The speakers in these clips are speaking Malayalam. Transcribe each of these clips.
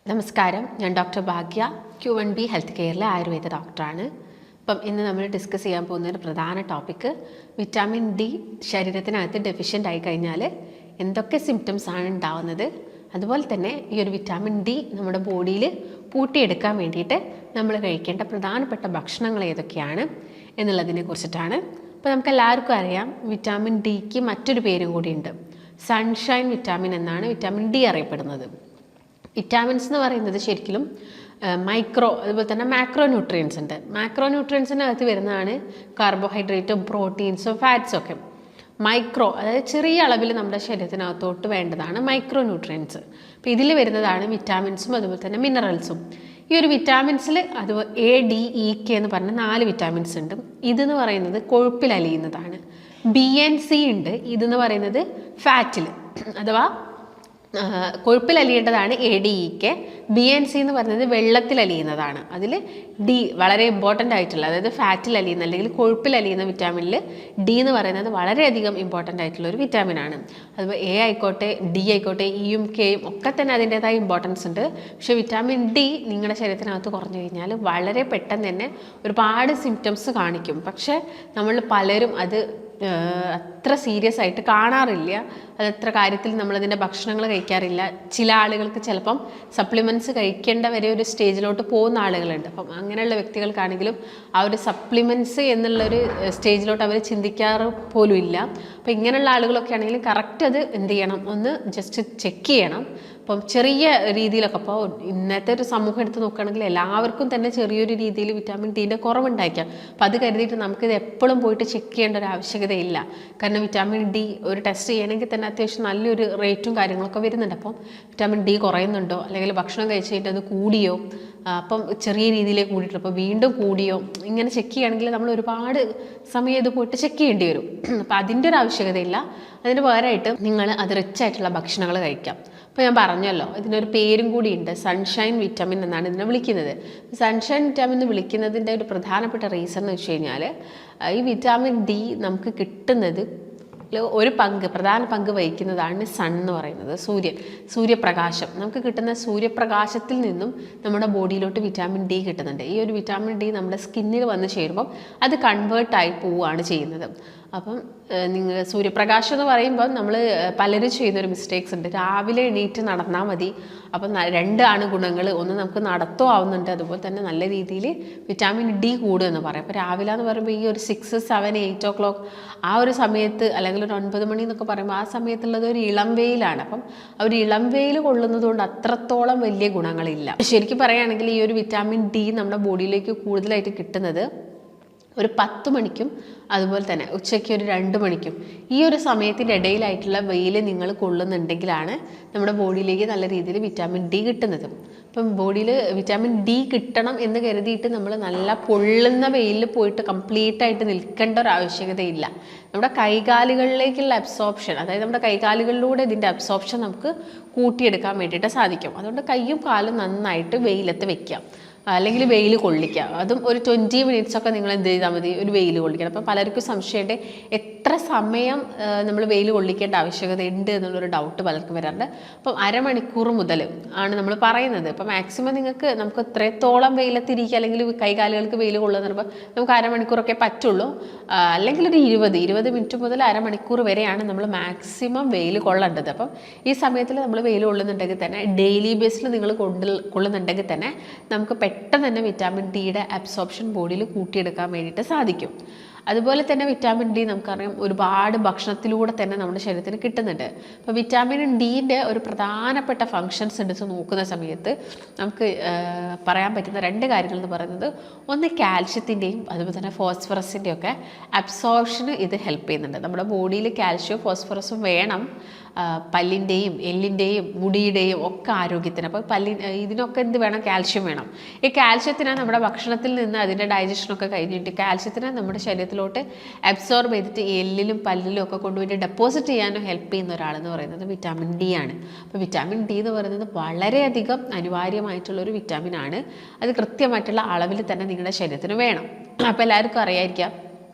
നമസ്കാരം, ഞാൻ ഡോക്ടർ ഭാഗ്യ, Q1B ഹെൽത്ത് കെയറിലെ ആയുർവേദ ഡോക്ടറാണ്. അപ്പം ഇന്ന് നമ്മൾ ഡിസ്കസ് ചെയ്യാൻ പോകുന്ന ഒരു പ്രധാന ടോപ്പിക്ക് വിറ്റാമിൻ ഡി ശരീരത്തിനകത്ത് ഡെഫിഷ്യൻ്റ് ആയി കഴിഞ്ഞാൽ എന്തൊക്കെ സിംറ്റംസ് ആണ് ഉണ്ടാവുന്നത്, അതുപോലെ തന്നെ ഈ ഒരു വിറ്റാമിൻ ഡി നമ്മുടെ ബോഡിയിൽ പൂട്ടിയെടുക്കാൻ വേണ്ടിയിട്ട് നമ്മൾ കഴിക്കേണ്ട പ്രധാനപ്പെട്ട ഭക്ഷണങ്ങൾ ഏതൊക്കെയാണ് എന്നുള്ളതിനെ കുറിച്ചിട്ടാണ്. അപ്പോൾ നമുക്ക് എല്ലാവർക്കും അറിയാം, വിറ്റാമിൻ ഡിക്ക് മറ്റൊരു പേരും കൂടിയുണ്ട്. സൺഷൈൻ വിറ്റാമിൻ എന്നാണ് വിറ്റാമിൻ ഡി അറിയപ്പെടുന്നത്. വിറ്റാമിൻസ് എന്ന് പറയുന്നത് ശരിക്കും മൈക്രോ അതുപോലെ തന്നെ മാക്രോ ന്യൂട്രിയൻസ് ഉണ്ട്. മാക്രോ ന്യൂട്രിയൻസിനകത്ത് വരുന്നതാണ് കാർബോഹൈഡ്രേറ്റും പ്രോട്ടീൻസും ഫാറ്റ്സും ഒക്കെ. മൈക്രോ അതായത് ചെറിയ അളവിൽ നമ്മുടെ ശരീരത്തിനകത്തോട്ട് വേണ്ടതാണ് മൈക്രോ ന്യൂട്രിയൻസ്. അപ്പോൾ ഇതിൽ വരുന്നതാണ് വിറ്റാമിൻസും അതുപോലെ തന്നെ മിനറൽസും. ഈ ഒരു വിറ്റാമിൻസിൽ അത് ADEK എന്ന് പറഞ്ഞ 4 വിറ്റാമിൻസ് ഉണ്ട്. ഇതെന്ന് പറയുന്നത് കൊഴുപ്പിൽ അലിയുന്നതാണ്. BNC ഉണ്ട്. ഇതെന്ന് പറയുന്നത് ഫാറ്റിൽ അഥവാ കൊഴുപ്പിൽ അലിയേണ്ടതാണ് ADEK. BNC എന്ന് പറയുന്നത് വെള്ളത്തിൽ അലിയുന്നതാണ്. അതിൽ D വളരെ ഇമ്പോർട്ടൻ്റ് ആയിട്ടുള്ള, അതായത് ഫാറ്റിൽ അലിയുന്ന അല്ലെങ്കിൽ കൊഴുപ്പിൽ അലിയുന്ന വിറ്റാമിനിൽ D എന്ന് പറയുന്നത് വളരെയധികം ഇമ്പോർട്ടൻ്റ് ആയിട്ടുള്ള ഒരു വിറ്റാമിനാണ്. അതുപോലെ A ആയിക്കോട്ടെ, D ആയിക്കോട്ടെ, Eയും Kയും ഒക്കെ തന്നെ അതിൻ്റേതായ ഇമ്പോർട്ടൻസ് ഉണ്ട്. പക്ഷേ വിറ്റാമിൻ D നിങ്ങളുടെ ശരീരത്തിനകത്ത് കുറഞ്ഞു കഴിഞ്ഞാൽ വളരെ പെട്ടെന്ന് തന്നെ ഒരുപാട് സിംറ്റംസ് കാണിക്കും. പക്ഷേ നമ്മൾ പലരും അത് അത്ര സീരിയസ് ആയിട്ട് കാണാറില്ല. അതത്ര കാര്യത്തിൽ നമ്മളതിൻ്റെ ഭക്ഷണങ്ങൾ കഴിക്കാറില്ല. ചില ആളുകൾക്ക് ചിലപ്പം സപ്ലിമെൻറ്റ്സ് കഴിക്കേണ്ട വരെ ഒരു സ്റ്റേജിലോട്ട് പോകുന്ന ആളുകളുണ്ട്. അപ്പം അങ്ങനെയുള്ള വ്യക്തികൾക്കാണെങ്കിലും ആ ഒരു സപ്ലിമെൻറ്റ്സ് എന്നുള്ളൊരു സ്റ്റേജിലോട്ട് അവർ ചിന്തിക്കാറ് പോലും ഇല്ല. അപ്പോൾ ഇങ്ങനെയുള്ള ആളുകളൊക്കെ ആണെങ്കിലും കറക്റ്റ് അത് എന്ത് ചെയ്യണം, ഒന്ന് ജസ്റ്റ് ചെക്ക് ചെയ്യണം. അപ്പം ചെറിയ രീതിയിലൊക്കെ, അപ്പോൾ ഇന്നത്തെ ഒരു സമൂഹം എടുത്ത് നോക്കുകയാണെങ്കിൽ എല്ലാവർക്കും തന്നെ ചെറിയൊരു രീതിയിൽ വിറ്റാമിൻ ഡിൻ്റെ കുറവുണ്ടായിരിക്കാം. അപ്പം അത് കരുതിയിട്ട് നമുക്കിത് എപ്പോഴും പോയിട്ട് ചെക്ക് ചെയ്യേണ്ട ഒരു ആവശ്യകതയില്ല. കാരണം വിറ്റാമിൻ ഡി ഒരു ടെസ്റ്റ് ചെയ്യണമെങ്കിൽ തന്നെ അത്യാവശ്യം നല്ലൊരു റേറ്റും കാര്യങ്ങളൊക്കെ വരുന്നുണ്ട്. അപ്പം വിറ്റാമിൻ ഡി കുറയുന്നുണ്ടോ, അല്ലെങ്കിൽ ഭക്ഷണം കഴിച്ച് കഴിഞ്ഞിട്ട് അത് കൂടിയോ, അപ്പം ചെറിയ രീതിയിലേ കൂടിയിട്ടുള്ളൂ, അപ്പോൾ വീണ്ടും കൂടിയോ, ഇങ്ങനെ ചെക്ക് ചെയ്യുകയാണെങ്കിൽ നമ്മൾ ഒരുപാട് സമയം ഇത് പോയിട്ട് ചെക്ക് ചെയ്യേണ്ടി വരും. അപ്പം അതിൻ്റെ ഒരു ആവശ്യകതയില്ല. അതിന് പകരമായിട്ട് നിങ്ങൾ അത് റിച്ച് ആയിട്ടുള്ള ഭക്ഷണങ്ങൾ കഴിക്കാം. അപ്പോൾ ഞാൻ പറഞ്ഞല്ലോ, ഇതിനൊരു പേരും കൂടിയുണ്ട്, സൺഷൈൻ വിറ്റാമിൻ എന്നാണ് ഇതിനെ വിളിക്കുന്നത്. സൺഷൈൻ വിറ്റാമിൻ എന്ന് വിളിക്കുന്നതിൻ്റെ ഒരു പ്രധാനപ്പെട്ട റീസൺ എന്ന് വെച്ച് കഴിഞ്ഞാൽ, ഈ വിറ്റാമിൻ ഡി നമുക്ക് കിട്ടുന്നത് ഒരു പ്രധാന പങ്ക് വഹിക്കുന്നതാണ് സൺ എന്ന് പറയുന്നത്, സൂര്യപ്രകാശം. നമുക്ക് കിട്ടുന്ന സൂര്യപ്രകാശത്തിൽ നിന്നും നമ്മുടെ ബോഡിയിലോട്ട് വിറ്റാമിൻ ഡി കിട്ടുന്നുണ്ട്. ഈ ഒരു വിറ്റാമിൻ ഡി നമ്മുടെ സ്കിന്നിൽ വന്ന് ചേരുമ്പം അത് കൺവേർട്ടായി പോവുകയാണ് ചെയ്യുന്നത്. അപ്പം നിങ്ങൾ സൂര്യപ്രകാശം എന്ന് പറയുമ്പോൾ നമ്മൾ പലരും ചെയ്യുന്നൊരു മിസ്റ്റേക്സ് ഉണ്ട്. രാവിലെ എണീറ്റ് നടന്നാൽ മതി. അപ്പം 2 ഗുണങ്ങൾ. ഒന്ന്, നമുക്ക് നടത്തവും ആവുന്നുണ്ട്, അതുപോലെ തന്നെ നല്ല രീതിയിൽ വിറ്റാമിൻ ഡി കൂടുമെന്ന് പറയും. അപ്പോൾ രാവിലെ എന്ന് പറയുമ്പോൾ ഈ ഒരു 6, 7, 8 o'clock ആ ഒരു സമയത്ത്, അല്ലെങ്കിൽ ഒരു 9 മണി എന്നൊക്കെ പറയുമ്പോൾ ആ സമയത്തുള്ളത് ഒരു ഇളം വെയിലാണ്. അപ്പം ആ ഒരു ഇളം വെയിൽ കൊള്ളുന്നത് കൊണ്ട് അത്രത്തോളം വലിയ ഗുണങ്ങളില്ല. ശരിക്കും പറയുകയാണെങ്കിൽ ഈ ഒരു വിറ്റാമിൻ ഡി നമ്മുടെ ബോഡിയിലേക്ക് കൂടുതലായിട്ട് കിട്ടുന്നത് ഒരു 10 മണിക്കും അതുപോലെ തന്നെ ഉച്ചയ്ക്ക് ഒരു 2 മണിക്കും ഈ ഒരു സമയത്തിൻ്റെ ഇടയിലായിട്ടുള്ള വെയിൽ നിങ്ങൾ കൊള്ളുന്നുണ്ടെങ്കിലാണ് നമ്മുടെ ബോഡിയിലേക്ക് നല്ല രീതിയിൽ വിറ്റാമിൻ ഡി കിട്ടുന്നത്. അപ്പം ബോഡിയിൽ വിറ്റാമിൻ ഡി കിട്ടണം എന്ന് കരുതിയിട്ട് നമ്മൾ നല്ല പൊള്ളുന്ന വെയിലിൽ പോയിട്ട് കംപ്ലീറ്റ് ആയിട്ട് നിൽക്കേണ്ട ഒരു ആവശ്യകതയില്ല. നമ്മുടെ കൈകാലുകളിലേക്കുള്ള അബ്സോർപ്ഷൻ, അതായത് നമ്മുടെ കൈകാലുകളിലൂടെ ഇതിൻ്റെ അബ്സോർപ്ഷൻ നമുക്ക് കൂട്ടിയെടുക്കാൻ വേണ്ടിയിട്ട് സാധിക്കും. അതുകൊണ്ട് കൈയും കാലും നന്നായിട്ട് വെയിലത്ത് വെക്കാം, അല്ലെങ്കിൽ വെയിൽ കൊള്ളിക്കുക. അതും ഒരു 20 minutes ഒക്കെ നിങ്ങൾ എന്ത് ചെയ്താൽ മതി, ഒരു വെയിൽ കൊള്ളിക്കണം. അപ്പം പലർക്കും സംശയമുണ്ട്, എത്ര സമയം നമ്മൾ വെയിൽ കൊള്ളിക്കേണ്ട ആവശ്യകത ഉണ്ട് എന്നുള്ളൊരു ഡൗട്ട് പലർക്കും വരാറുണ്ട്. അപ്പം അരമണിക്കൂർ മുതൽ ആണ് നമ്മൾ പറയുന്നത്. അപ്പം മാക്സിമം നമുക്ക് എത്രത്തോളം വെയിലത്തിരിക്കുക, അല്ലെങ്കിൽ കൈകാലുകൾക്ക് വെയിൽ കൊള്ളുക എന്ന് പറയുമ്പോൾ നമുക്ക് അരമണിക്കൂറൊക്കെ പറ്റുള്ളൂ. അല്ലെങ്കിൽ ഒരു 20 മിനിറ്റ് മുതൽ അരമണിക്കൂർ വരെയാണ് നമ്മൾ മാക്സിമം വെയിൽ കൊള്ളേണ്ടത്. അപ്പം ഈ സമയത്തിൽ നമ്മൾ വെയിൽ കൊള്ളുന്നുണ്ടെങ്കിൽ തന്നെ, ഡെയിലി ബേസിൽ നിങ്ങൾ കൊള്ളുന്നുണ്ടെങ്കിൽ തന്നെ നമുക്ക് പെട്ടെന്ന് തന്നെ വിറ്റാമിൻ ഡിയുടെ അബ്സോർപ്ഷൻ ബോഡിയിൽ കൂട്ടിയെടുക്കാൻ വേണ്ടിയിട്ട് സാധിക്കും. അതുപോലെ തന്നെ വിറ്റാമിൻ ഡി നമുക്കറിയാം ഒരുപാട് ഭക്ഷണത്തിലൂടെ തന്നെ നമ്മുടെ ശരീരത്തിന് കിട്ടുന്നുണ്ട്. അപ്പോൾ വിറ്റാമിൻ ഡിൻ്റെ ഒരു പ്രധാനപ്പെട്ട ഫങ്ഷൻസ് എടുത്ത് നോക്കുന്ന സമയത്ത് നമുക്ക് പറയാൻ പറ്റുന്ന 2 കാര്യങ്ങൾ എന്ന് പറയുന്നത്, ഒന്ന് കാൽഷ്യത്തിൻ്റെയും അതുപോലെ തന്നെ ഫോസ്ഫറസിൻ്റെയും ഒക്കെ അബ്സോർപ്ഷന് ഇത് ഹെൽപ്പ് ചെയ്യുന്നുണ്ട്. നമ്മുടെ ബോഡിയിൽ കാൽഷ്യവും ഫോസ്ഫറസും വേണം പല്ലിൻ്റെയും എല്ലിൻ്റെയും മുടിയുടെയും ഒക്കെ ആരോഗ്യത്തിന്. അപ്പോൾ ഇതിനൊക്കെ എന്ത് വേണം, കാൽഷ്യം വേണം. ഈ കാൽഷ്യത്തിനെ നമ്മുടെ ഭക്ഷണത്തിൽ നിന്ന് അതിൻ്റെ ഡൈജഷനൊക്കെ കഴിഞ്ഞിട്ട് കാൽഷ്യത്തിനെ നമ്മുടെ ശരീരത്തിലോട്ട് അബ്സോർബ് ചെയ്തിട്ട് എല്ലിലും പല്ലിലും ഒക്കെ കൊണ്ടുപോയിട്ട് ഡെപ്പോസിറ്റ് ചെയ്യാനും ഹെൽപ്പ് ചെയ്യുന്ന ഒരാളെന്ന് പറയുന്നത് വിറ്റാമിൻ ഡി ആണ്. അപ്പോൾ വിറ്റാമിൻ ഡി എന്ന് പറയുന്നത് വളരെയധികം അനിവാര്യമായിട്ടുള്ളൊരു വിറ്റാമിനാണ്. അത് കൃത്യമായിട്ടുള്ള അളവിൽ തന്നെ നിങ്ങളുടെ ശരീരത്തിന് വേണം. അപ്പോൾ എല്ലാവർക്കും അറിയായിരിക്കാം,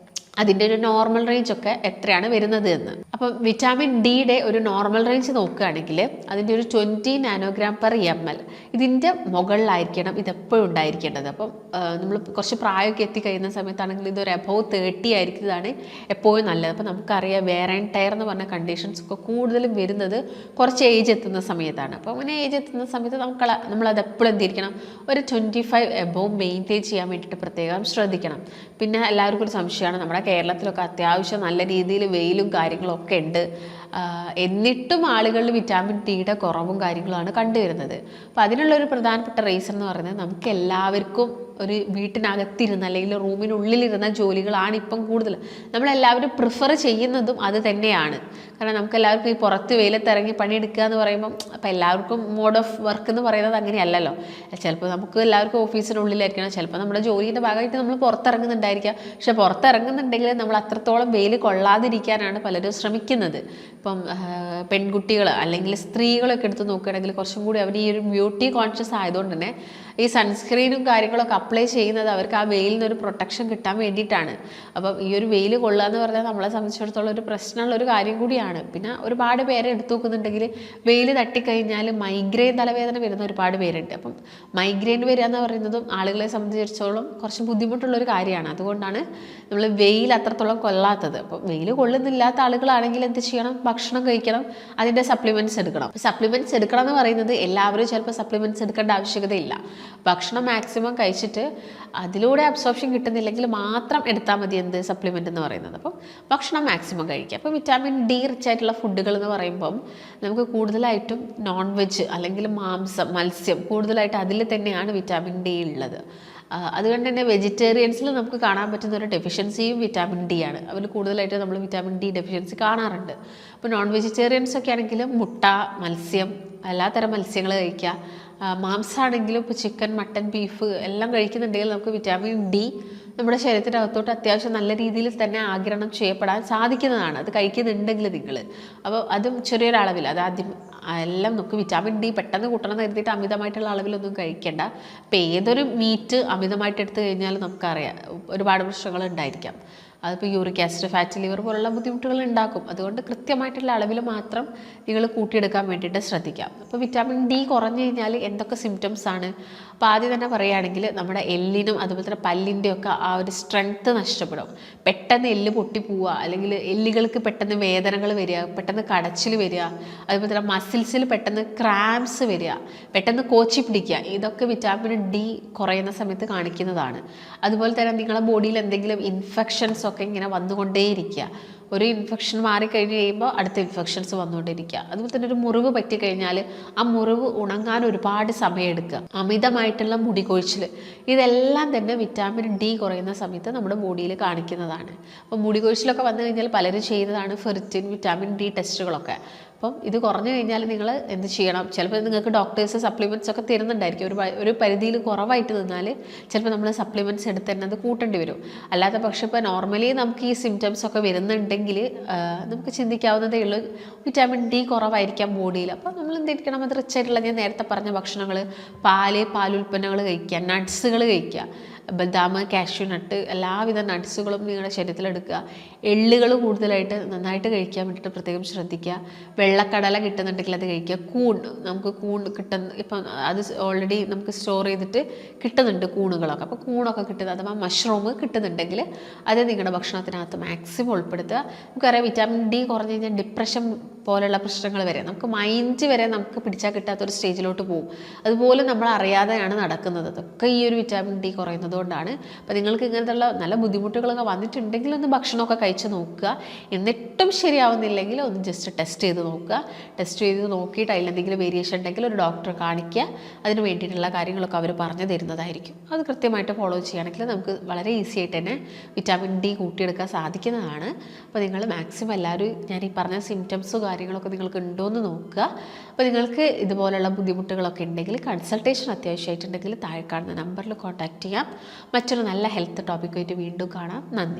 അതിൻ്റെ ഒരു നോർമൽ റേഞ്ച് ഒക്കെ എത്രയാണ് വരുന്നത് എന്ന്. അപ്പം വിറ്റാമിൻ ഡിയുടെ ഒരു നോർമൽ റേഞ്ച് നോക്കുകയാണെങ്കിൽ അതിൻ്റെ ഒരു 20 നാനോഗ്രാം/ml ഇതിൻ്റെ മുകളിലായിരിക്കണം ഇതെപ്പോഴും ഉണ്ടായിരിക്കേണ്ടത്. അപ്പം നമ്മൾ കുറച്ച് പ്രായമൊക്കെ എത്തിക്കഴിയുന്ന സമയത്താണെങ്കിൽ ഇതൊരു എബോവ് 30 ആയിരിക്കുന്നതാണ് എപ്പോഴും നല്ലത്. അപ്പം നമുക്കറിയാം വെയർ ആൻഡ് ടയർ എന്ന് പറഞ്ഞ കണ്ടീഷൻസ് ഒക്കെ കൂടുതലും വരുന്നത് കുറച്ച് ഏജ് എത്തുന്ന സമയത്താണ്. അപ്പോൾ അങ്ങനെ ഏജ് എത്തുന്ന സമയത്ത് നമ്മളത് എപ്പോഴും എന്തിരിക്കണം, ഒരു 25 എബോവ് മെയിൻറ്റെയിൻ ചെയ്യാൻ വേണ്ടിയിട്ട് പ്രത്യേകം ശ്രദ്ധിക്കണം. പിന്നെ എല്ലാവർക്കും ഒരു സംശയമാണ്, നമ്മുടെ കേരളത്തിലൊക്കെ അത്യാവശ്യം നല്ല രീതിയിൽ വെയിലും കാര്യങ്ങളും ഒക്കെ ഉണ്ട്, എന്നിട്ടും ആളുകളിൽ വിറ്റാമിൻ ഡിയുടെ കുറവും കാര്യങ്ങളാണ് കണ്ടുവരുന്നത്. അപ്പോൾ അതിനുള്ളൊരു പ്രധാനപ്പെട്ട റീസൺ എന്ന് പറയുന്നത് നമുക്ക് എല്ലാവർക്കും ഒരു വീട്ടിനകത്തിരുന്ന് അല്ലെങ്കിൽ റൂമിനുള്ളിലിരുന്ന ജോലികളാണ് ഇപ്പം കൂടുതൽ നമ്മളെല്ലാവരും പ്രിഫർ ചെയ്യുന്നതും അത് തന്നെയാണ്. കാരണം നമുക്ക് എല്ലാവർക്കും ഈ പുറത്ത് വെയിലത്തിറങ്ങി പണിയെടുക്കുക എന്ന് പറയുമ്പം അപ്പം എല്ലാവർക്കും മോഡ് ഓഫ് വർക്ക് എന്ന് പറയുന്നത് അങ്ങനെയല്ലല്ലോ. ചിലപ്പോൾ നമുക്ക് എല്ലാവർക്കും ഓഫീസിനുള്ളിലായിരിക്കണം, ചിലപ്പോൾ നമ്മുടെ ജോലിയുടെ ഭാഗമായിട്ട് നമ്മൾ പുറത്തിറങ്ങുന്നുണ്ടായിരിക്കാം. പക്ഷെ പുറത്തിറങ്ങുന്നുണ്ടെങ്കിൽ നമ്മൾ അത്രത്തോളം വെയിൽ കൊള്ളാതിരിക്കാനാണ് പലരും ശ്രമിക്കുന്നത്. ഇപ്പം പെൺകുട്ടികൾ അല്ലെങ്കിൽ സ്ത്രീകളൊക്കെ എടുത്ത് നോക്കുകയാണെങ്കിൽ കുറച്ചും കൂടി അവർ ഈ ഒരു ബ്യൂട്ടി കോൺഷ്യസ് ആയതുകൊണ്ട് തന്നെ ഈ സൺസ്ക്രീനും കാര്യങ്ങളൊക്കെ അപ്ലൈ ചെയ്യുന്നത് അവർക്ക് ആ വെയിലിൽ നിന്നൊരു പ്രൊട്ടക്ഷൻ കിട്ടാൻ വേണ്ടിയിട്ടാണ്. അപ്പം ഈ ഒരു വെയിൽ കൊള്ളുക എന്ന് പറഞ്ഞാൽ നമ്മളെ സംബന്ധിച്ചിടത്തോളം ഒരു പ്രശ്നമുള്ളൊരു കാര്യം കൂടിയാണ്. പിന്നെ ഒരുപാട് പേരെ എടുത്തു നോക്കുന്നുണ്ടെങ്കിൽ വെയിൽ തട്ടിക്കഴിഞ്ഞാൽ മൈഗ്രെയിൻ തലവേദന വരുന്ന ഒരുപാട് പേരുണ്ട്. അപ്പം മൈഗ്രെയിൻ വരിക എന്ന് പറയുന്നതും ആളുകളെ സംബന്ധിച്ചിടത്തോളം കുറച്ച് ബുദ്ധിമുട്ടുള്ളൊരു കാര്യമാണ്. അതുകൊണ്ടാണ് നമ്മൾ വെയിൽ അത്രത്തോളം കൊള്ളാത്തത്. അപ്പം വെയിൽ കൊള്ളുന്നില്ലാത്ത ആളുകളാണെങ്കിൽ എന്ത് ചെയ്യണം, ഭക്ഷണം കഴിക്കണം, അതിൻ്റെ സപ്ലിമെൻറ്റ്സ് എടുക്കണം. സപ്ലിമെൻറ്റ്സ് എടുക്കണം എന്ന് പറയുന്നത് എല്ലാവരും ചിലപ്പോൾ സപ്ലിമെൻറ്റ്സ് എടുക്കേണ്ട ആവശ്യകതയില്ല. ഭക്ഷണം മാക്സിമം കഴിച്ചിട്ട് അതിലൂടെ അബ്സോർപ്ഷൻ കിട്ടുന്നില്ലെങ്കിൽ മാത്രം എടുത്താൽ മതി എന്ത് സപ്ലിമെൻ്റ് എന്ന് പറയുന്നത്. അപ്പം ഭക്ഷണം മാക്സിമം കഴിക്കുക. അപ്പോൾ വിറ്റാമിൻ ഡി റിച്ച് ആയിട്ടുള്ള ഫുഡുകൾ എന്ന് പറയുമ്പം നമുക്ക് കൂടുതലായിട്ടും നോൺ വെജ് അല്ലെങ്കിൽ മാംസം, മത്സ്യം കൂടുതലായിട്ട് അതിൽ തന്നെയാണ് വിറ്റാമിൻ ഡി ഉള്ളത്. അതുകൊണ്ട് തന്നെ വെജിറ്റേറിയൻസിൽ നമുക്ക് കാണാൻ പറ്റുന്ന ഒരു ഡെഫിഷ്യൻസിയും വിറ്റാമിൻ ഡി ആണ്. അവർ കൂടുതലായിട്ട് നമ്മൾ വിറ്റാമിൻ ഡി ഡെഫിഷ്യൻസി കാണാറുണ്ട്. അപ്പോൾ നോൺ വെജിറ്റേറിയൻസ് ഒക്കെ ആണെങ്കിലും മുട്ട, മത്സ്യം, എല്ലാത്തരം മത്സ്യങ്ങൾ കഴിക്കുക. മാംസമാണെങ്കിലും ഇപ്പോൾ ചിക്കൻ, മട്ടൻ, ബീഫ് എല്ലാം കഴിക്കുന്നുണ്ടെങ്കിൽ നമുക്ക് വിറ്റാമിൻ ഡി നമ്മുടെ ശരീരത്തിനകത്തോട്ട് അത്യാവശ്യം നല്ല രീതിയിൽ തന്നെ ആഗിരണം ചെയ്യപ്പെടാൻ സാധിക്കുന്നതാണ്, അത് കഴിക്കുന്നുണ്ടെങ്കിൽ നിങ്ങൾ. അപ്പോൾ അതും ചെറിയൊരളവിൽ, അതാദ്യം എല്ലാം നമുക്ക് വിറ്റാമിൻ ഡി പെട്ടെന്ന് കൂട്ടണം എന്ന് കരുതിയിട്ട് അമിതമായിട്ടുള്ള അളവിലൊന്നും കഴിക്കേണ്ട. അപ്പോൾ ഏതൊരു മീറ്റ് അമിതമായിട്ട് എടുത്തു കഴിഞ്ഞാൽ നമുക്കറിയാം ഒരുപാട് പ്രശ്നങ്ങൾ ഉണ്ടായിരിക്കാം. അതിപ്പോൾ യൂറിക് ആസിഡ്, ഫാറ്റ് ലിവർ പോലുള്ള ബുദ്ധിമുട്ടുകൾ ഉണ്ടാക്കും. അതുകൊണ്ട് കൃത്യമായിട്ടുള്ള അളവിൽ മാത്രം നിങ്ങൾ കൂട്ടിയെടുക്കാൻ വേണ്ടിയിട്ട് ശ്രദ്ധിക്കാം. അപ്പോൾ വിറ്റാമിൻ ഡി കുറഞ്ഞു കഴിഞ്ഞാൽ എന്തൊക്കെ സിംറ്റംസ് ആണ്? അപ്പോൾ ആദ്യം തന്നെ പറയുകയാണെങ്കിൽ നമ്മുടെ എല്ലിനും അതുപോലെ തന്നെ പല്ലിൻ്റെയൊക്കെ ആ ഒരു സ്ട്രെങ്ത്ത് നഷ്ടപ്പെടും. പെട്ടെന്ന് എല്ല് പൊട്ടിപ്പോവുക, അല്ലെങ്കിൽ എല്ലുകൾക്ക് പെട്ടെന്ന് വേദനകൾ വരിക, പെട്ടെന്ന് കടച്ചിൽ വരിക, അതുപോലെ തന്നെ മസിൽസിൽ പെട്ടെന്ന് ക്രാംസ് വരിക, പെട്ടെന്ന് കോച്ചി പിടിക്കുക, ഇതൊക്കെ വിറ്റാമിൻ ഡി കുറയുന്ന സമയത്ത് കാണിക്കുന്നതാണ്. അതുപോലെ തന്നെ നിങ്ങളുടെ ബോഡിയിൽ എന്തെങ്കിലും ഇൻഫെക്ഷൻസ് ഒക്കെ ഇങ്ങനെ വന്നുകൊണ്ടേയിരിക്കുക. ഒരു ഇൻഫെക്ഷൻ മാറിക്കഴിഞ്ഞ് കഴിയുമ്പോൾ അടുത്ത ഇൻഫെക്ഷൻസ് വന്നുകൊണ്ടിരിക്കുക. അതുപോലെ തന്നെ ഒരു മുറിവ് പറ്റിക്കഴിഞ്ഞാൽ ആ മുറിവ് ഉണങ്ങാൻ ഒരുപാട് സമയമെടുക്കുക. അമിതമായിട്ടുള്ള മുടി കൊഴിച്ചിൽ, ഇതെല്ലാം തന്നെ വിറ്റാമിൻ ഡി കുറയുന്ന സമയത്ത് നമ്മുടെ ബോഡിയിൽ കാണിക്കുന്നതാണ്. അപ്പോൾ മുടി കൊഴിച്ചിലൊക്കെ വന്നു കഴിഞ്ഞാൽ പലരും ചെയ്യുന്നതാണ് ഫെറിറ്റിൻ, വിറ്റാമിൻ ഡി ടെസ്റ്റുകളൊക്കെ. അപ്പം ഇത് കുറഞ്ഞു കഴിഞ്ഞാൽ നിങ്ങൾ എന്ത് ചെയ്യണം? ചിലപ്പോൾ നിങ്ങൾക്ക് ഡോക്ടേഴ്സ് സപ്ലിമെൻറ്റ്സ് ഒക്കെ തരുന്നുണ്ടായിരിക്കും. ഒരു പരിധിയിൽ കുറവായിട്ട് നിന്നാൽ ചിലപ്പോൾ നമ്മൾ സപ്ലിമെൻറ്റ്സ് എടുത്ത് തന്നെ അത് കൂട്ടേണ്ടി വരും. അല്ലാത്ത പക്ഷേ ഇപ്പോൾ നോർമലി നമുക്ക് ഈ സിംറ്റംസ് ഒക്കെ വരുന്നുണ്ടെങ്കിൽ നമുക്ക് ചിന്തിക്കാവുന്നതേ ഉള്ളൂ വിറ്റാമിൻ ഡി കുറവായിരിക്കാം ബോഡിയിൽ. അപ്പോൾ നമ്മൾ എന്തിരിക്കണം, അത് റിച്ച് ആയിട്ടുള്ള ഞാൻ നേരത്തെ പറഞ്ഞ ഭക്ഷണങ്ങൾ, പാലുൽപ്പന്നങ്ങൾ കഴിക്കുക, നട്ട്സുകൾ കഴിക്കുക, ബദാം, കാഷ്യൂ നട്ട്, എല്ലാവിധ നട്ട്സുകളും നിങ്ങളുടെ ശരീരത്തിലെടുക്കുക. എള്ളുകൾ കൂടുതലായിട്ട് നന്നായിട്ട് കഴിക്കാൻ വേണ്ടിയിട്ട് പ്രത്യേകം ശ്രദ്ധിക്കുക. വെള്ളക്കടല കിട്ടുന്നുണ്ടെങ്കിൽ അത് കഴിക്കുക. നമുക്ക് കൂൺ കിട്ടുന്ന, ഇപ്പം അത് ഓൾറെഡി നമുക്ക് സ്റ്റോർ ചെയ്തിട്ട് കിട്ടുന്നുണ്ട് കൂണുകളൊക്കെ. അപ്പോൾ കൂണൊക്കെ കിട്ടുന്നത്, അഥവാ മഷ്റൂം കിട്ടുന്നുണ്ടെങ്കിൽ അത് നിങ്ങളുടെ ഭക്ഷണത്തിനകത്ത് മാക്സിമം ഉൾപ്പെടുത്തുക. നമുക്കറിയാം വിറ്റാമിൻ ഡി കുറഞ്ഞു കഴിഞ്ഞാൽ ഡിപ്രഷൻ പോലെയുള്ള പ്രശ്നങ്ങൾ വരെ, നമുക്ക് മൈൻഡ് വരെ നമുക്ക് പിടിച്ചാൽ കിട്ടാത്തൊരു സ്റ്റേജിലോട്ട് പോകും. അതുപോലെ നമ്മൾ അറിയാതെയാണ് നടക്കുന്നത്. അതൊക്കെ ഈ ഒരു വിറ്റാമിൻ ഡി കുറയുന്നതുകൊണ്ടാണ്. അപ്പോൾ നിങ്ങൾക്ക് ഇങ്ങനത്തുള്ള നല്ല ബുദ്ധിമുട്ടുകളൊക്കെ വന്നിട്ടുണ്ടെങ്കിൽ ഒന്ന് ഭക്ഷണമൊക്കെ കഴിച്ച് നോക്കുക. എന്നിട്ടും ശരിയാവുന്നില്ലെങ്കിൽ ഒന്ന് ജസ്റ്റ് ടെസ്റ്റ് ചെയ്ത് നോക്കുക. ടെസ്റ്റ് ചെയ്ത് നോക്കിയിട്ട് അതിലെന്തെങ്കിലും വേരിയേഷൻ ഉണ്ടെങ്കിൽ ഒരു ഡോക്ടറെ കാണിക്കുക. അതിന് വേണ്ടിയിട്ടുള്ള കാര്യങ്ങളൊക്കെ അവർ പറഞ്ഞു തരുന്നതായിരിക്കും. അത് കൃത്യമായിട്ട് ഫോളോ ചെയ്യുകയാണെങ്കിൽ നമുക്ക് വളരെ ഈസി ആയിട്ട് തന്നെ വിറ്റാമിൻ ഡി കൂട്ടിയെടുക്കാൻ സാധിക്കുന്നതാണ്. അപ്പോൾ നിങ്ങൾ മാക്സിമം എല്ലാവരും ഞാൻ ഈ പറഞ്ഞ സിംറ്റംസും കാര്യങ്ങളൊക്കെ നിങ്ങൾക്ക് ഉണ്ടോയെന്ന് നോക്കുക. അപ്പോൾ നിങ്ങൾക്ക് ഇതുപോലുള്ള ബുദ്ധിമുട്ടുകളൊക്കെ ഉണ്ടെങ്കിൽ കൺസൾട്ടേഷൻ അത്യാവശ്യമായിട്ടുണ്ടെങ്കിൽ താഴെ കാണുന്ന നമ്പറിൽ കോൺടാക്റ്റ് ചെയ്യാം. മറ്റൊരു നല്ല ഹെൽത്ത് ടോപ്പിക്കുമായിട്ട് വീണ്ടും കാണാം. നന്ദി.